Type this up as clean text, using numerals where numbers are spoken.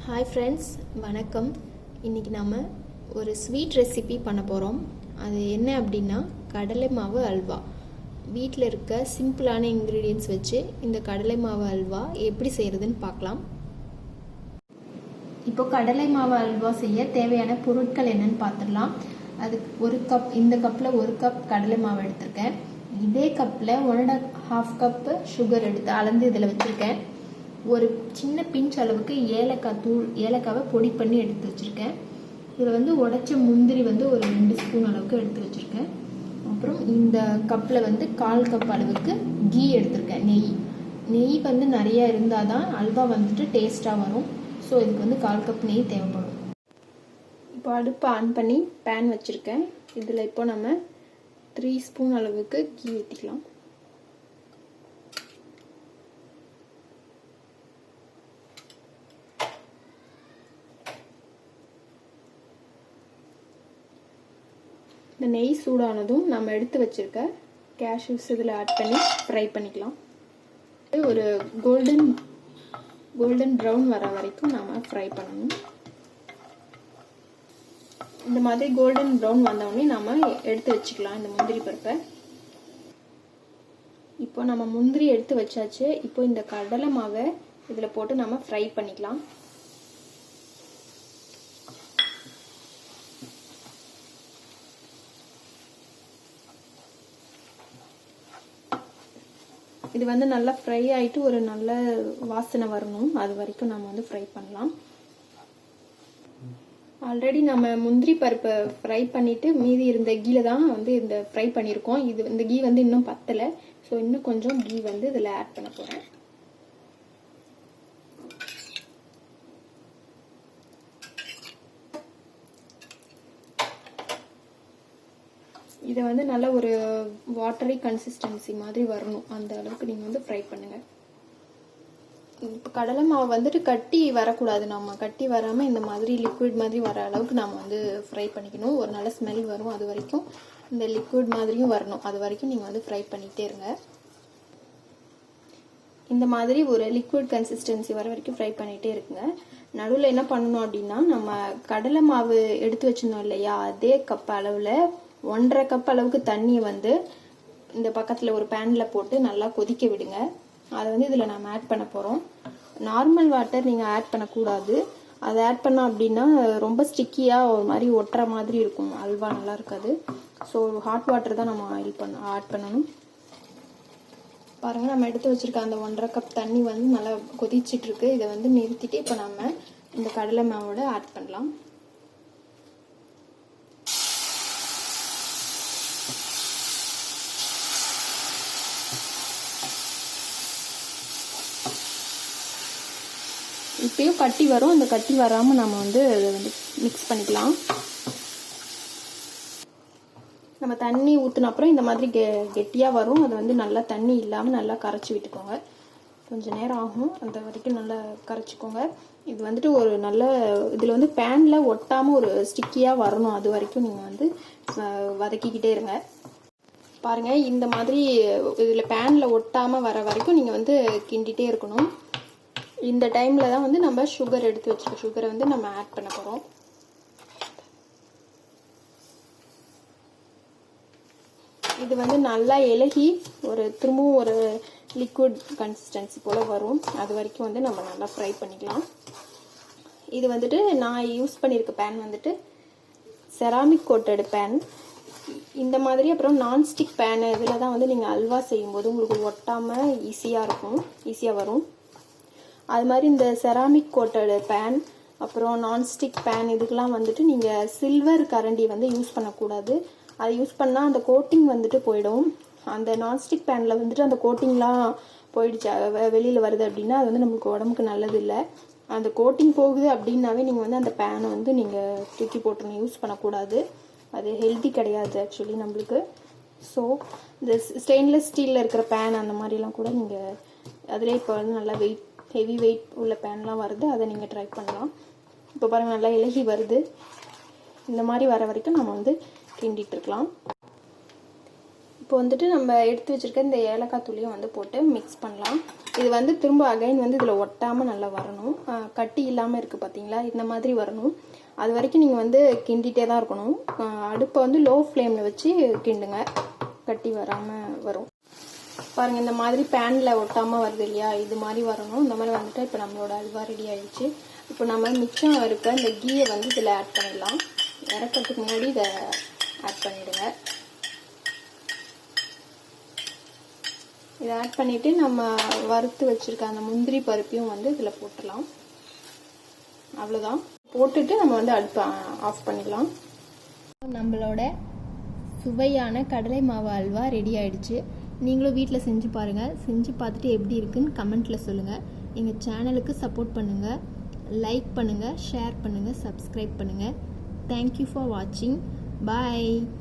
Hi friends, வணக்கம். இன்றைக்கி நம்ம ஒரு ஸ்வீட் ரெசிபி பண்ண போகிறோம். அது என்ன அப்படின்னா கடலை மாவு அல்வா. வீட்டில் இருக்க சிம்பிளான இன்க்ரீடியன்ட்ஸ் வச்சு இந்த கடலை மாவு அல்வா எப்படி செய்கிறதுன்னு பார்க்கலாம். இப்போ கடலை மாவு அல்வா செய்ய தேவையான பொருட்கள் என்னன்னு பார்த்துடலாம். அதுக்கு ஒரு கப், இந்த கப்பில் ஒரு கப் கடலை மாவு எடுத்திருக்கேன். இதே கப்பில் 1.5 கப்பு சுகர் எடுத்து அளந்து இதில் வச்சுருக்கேன். ஒரு சின்ன பிஞ்ச் அளவுக்கு ஏலக்காவை பொடி பண்ணி எடுத்து வச்சுருக்கேன். இதில் உடைச்ச முந்திரி ஒரு 2 ஸ்பூன் அளவுக்கு எடுத்து வச்சுருக்கேன். அப்புறம் இந்த கப்பில் 1/4 கப் அளவுக்கு கீ எடுத்திருக்கேன். நெய் நிறையா இருந்தால் தான் அல்வா டேஸ்ட்டாக வரும். ஸோ இதுக்கு 1/4 கப் நெய் தேவைப்படும். இப்போ அடுப்பை ஆன் பண்ணி பேன் வச்சுருக்கேன். இதில் இப்போ நம்ம 3 ஸ்பூன் அளவுக்கு கீ ஊற்றிக்கலாம். இந்த நெய் சூடானதும் நம்ம எடுத்து வச்சிருக்க கேஷ்யூஸ் இதில் ஆட் பண்ணி ஃப்ரை பண்ணிக்கலாம். ஒரு கோல்டன் ப்ரௌன் வர வரைக்கும் நாம் ஃப்ரை பண்ணணும். இந்த மாதிரி கோல்டன் ப்ரௌன் வந்தோடனே நாம் எடுத்து வச்சுக்கலாம் இந்த முந்திரி பருப்பை. இப்போ நம்ம முந்திரி எடுத்து வச்சாச்சு. இப்போ இந்த கடலை மாவை இதில் போட்டு நம்ம ஃப்ரை பண்ணிக்கலாம். இது நல்லா ஃப்ரை ஆகிட்டு ஒரு நல்ல வாசனை வரணும். அது வரைக்கும் நம்ம ஃப்ரை பண்ணலாம். ஆல்ரெடி நம்ம முந்திரி பருப்பை ஃப்ரை பண்ணிட்டு மீதி இருந்த கீல தான் இந்த ஃப்ரை பண்ணியிருக்கோம். இந்த கீ இன்னும் பத்தலை. ஸோ இன்னும் கொஞ்சம் கீ இதில் ஆட் பண்ண போகிறேன். இதை நல்ல ஒரு வாட்டரி கன்சிஸ்டன்சி மாதிரி வரணும். அந்த அளவுக்கு நீங்கள் ஃப்ரை பண்ணுங்கள். இப்போ கடலை மாவு கட்டி வரக்கூடாது. நம்ம கட்டி வராமல் இந்த மாதிரி லிக்விட் மாதிரி வர அளவுக்கு நாம் ஃப்ரை பண்ணிக்கணும். ஒரு நல்ல ஸ்மெல் வரும். அது வரைக்கும் இந்த லிக்விட் மாதிரியும் வரணும். அது வரைக்கும் நீங்கள் ஃப்ரை பண்ணிகிட்டே இருங்க. இந்த மாதிரி ஒரு லிக்விட் கன்சிஸ்டன்சி வர வரைக்கும் ஃப்ரை பண்ணிகிட்டே இருக்குங்க. நடுவில் என்ன பண்ணணும் அப்படின்னா, நம்ம கடலை மாவு எடுத்து வச்சிருந்தோம் இல்லையா, அதே கப் அளவில் 1.5 கப் அளவுக்கு தண்ணியை இந்த பக்கத்தில் ஒரு பேனில் போட்டு நல்லா கொதிக்க விடுங்க. அதை இதில் நம்ம ஆட் பண்ண போகிறோம். நார்மல் வாட்டர் நீங்கள் ஆட் பண்ணக்கூடாது. அதை ஆட் பண்ணோம் அப்படின்னா ரொம்ப ஸ்டிக்கியாக ஒரு மாதிரி ஒட்டுற மாதிரி இருக்கும். அல்வா நல்லா இருக்காது. ஸோ ஹாட் வாட்டர் தான் நம்ம ஆட் பண்ணணும். பாருங்கள், நம்ம எடுத்து வச்சுருக்க அந்த 1.5 கப் தண்ணி நல்லா கொதிச்சிட்ருக்கு. இதை நிறுத்திட்டு இப்போ நம்ம இந்த கடலை மாவோட ஆட் பண்ணலாம். இப்பயும் கட்டி வரும். அந்த கட்டி வராமல் நம்ம அதை மிக்ஸ் பண்ணிக்கலாம். நம்ம தண்ணி ஊற்றின அப்புறம் இந்த மாதிரி கெட்டியாக வரும். அது நல்லா தண்ணி இல்லாமல் நல்லா கரைச்சி விட்டுக்கோங்க. கொஞ்சம் நேரம் ஆகும். அந்த வரைக்கும் நல்லா கரைச்சிக்கோங்க. இது ஒரு நல்ல இதில் பேனில் ஒட்டாமல் ஒரு ஸ்டிக்கியாக வரணும். அது வரைக்கும் நீங்கள் வதக்கிக்கிட்டே இருங்க. பாருங்கள், இந்த மாதிரி இதில் பேனில் ஒட்டாமல் வர வரைக்கும் நீங்கள் கிண்டிகிட்டே இருக்கணும். இந்த டைமில் தான் நம்ம சுகர் எடுத்து வச்சுருக்க சுகரை நம்ம ஆட் பண்ண போகிறோம். இது நல்லா இலகி திரும்பவும் ஒரு லிக்விட் கன்சிஸ்டன்சி போல் வரும். அது வரைக்கும் நம்ம நல்லா ஃப்ரை பண்ணிக்கலாம். இது நான் யூஸ் பண்ணியிருக்க பேன் செராமிக் கோட்டட் பேன். இந்த மாதிரி அப்புறம் நான்ஸ்டிக் பேன் இதில் தான் நீங்கள் அல்வா செய்யும்போது உங்களுக்கு ஒட்டாமல் ஈஸியாக வரும். அது மாதிரி இந்த செராமிக் கோட்டட் பேன் அப்புறம் நான்ஸ்டிக் பேன் இதுக்கெல்லாம் நீங்கள் சில்வர் கரண்டி யூஸ் பண்ணக்கூடாது. அது யூஸ் பண்ணால் அந்த கோட்டிங் போயிடும். அந்த நான்ஸ்டிக் பேனில் அந்த கோட்டிங்லாம் போயிடுச்சு, வெளியில் வருது அப்படின்னா அது நம்மளுக்கு உடம்புக்கு நல்லது இல்லை. அந்த கோட்டிங் போகுது அப்படின்னாவே நீங்கள் அந்த பேனை நீங்கள் தூக்கி போட்டுருங்க, யூஸ் பண்ணக்கூடாது. அது ஹெல்தி கிடையாது ஆக்சுவலி நம்மளுக்கு. ஸோ இந்த ஸ்டெயின்லெஸ் ஸ்டீலில் இருக்கிற பேன் அந்த மாதிரிலாம் கூட நீங்கள் அதிலே இப்போ நல்லா ஹெவி வெயிட் உள்ள பேன்லாம் வருது. அதை நீங்கள் ட்ரை பண்ணலாம். இப்போ பாருங்கள், நல்லா இலகி வருது. இந்த மாதிரி வர வரைக்கும் நம்ம கிண்டிகிட்டு இருக்கலாம். இப்போ வந்துட்டு நம்ம எடுத்து வச்சுருக்க இந்த ஏலக்காய் தூளியும் வந்து போட்டு மிக்ஸ் பண்ணலாம். இது வந்து திரும்ப அகைன் வந்து இதில் ஒட்டாமல் நல்லா வரணும். கட்டி இல்லாமல் இருக்குது பார்த்தீங்களா, இந்த மாதிரி வரணும். அது வரைக்கும் நீங்கள் வந்து கிண்டிகிட்டே தான் இருக்கணும். அடுப்பை வந்து லோ ஃப்ளேமில் வச்சு கிண்டுங்க, கட்டி வராமல் வரும். பாருங்கள், இந்த மாதிரி பேனில் ஒட்டாமல் வருது இல்லையா, இது மாதிரி வரணும். இந்த மாதிரி வந்துட்டு இப்போ நம்மளோட அல்வா ரெடி ஆகிடுச்சு. இப்போ நம்ம மிச்சம் இருக்க இந்த கீயை வந்து இதில் ஆட் பண்ணிடலாம். இறக்கிறதுக்கு முன்னாடி இதை ஆட் பண்ணிவிடுங்க. இதை ஆட் பண்ணிவிட்டு நம்ம வறுத்து வச்சுருக்க அந்த முந்திரி பருப்பையும் வந்து இதில் போட்டுடலாம். அவ்வளோதான். போட்டுட்டு நம்ம வந்து அடுப்பை ஆஃப் பண்ணிடலாம். நம்மளோட சுவையான கடலை மாவு அல்வா ரெடி ஆகிடுச்சு. நீங்களும் வீட்டில் செஞ்சு பாருங்கள். செஞ்சு பார்த்துட்டு எப்படி இருக்குன்னு கமெண்ட்டில் சொல்லுங்கள். எங்கள் சேனலுக்கு சப்போர்ட் பண்ணுங்கள், லைக் பண்ணுங்கள், ஷேர் பண்ணுங்கள், சப்ஸ்கிரைப் பண்ணுங்கள். தேங்க்யூ ஃபார் வாட்சிங். பாய்.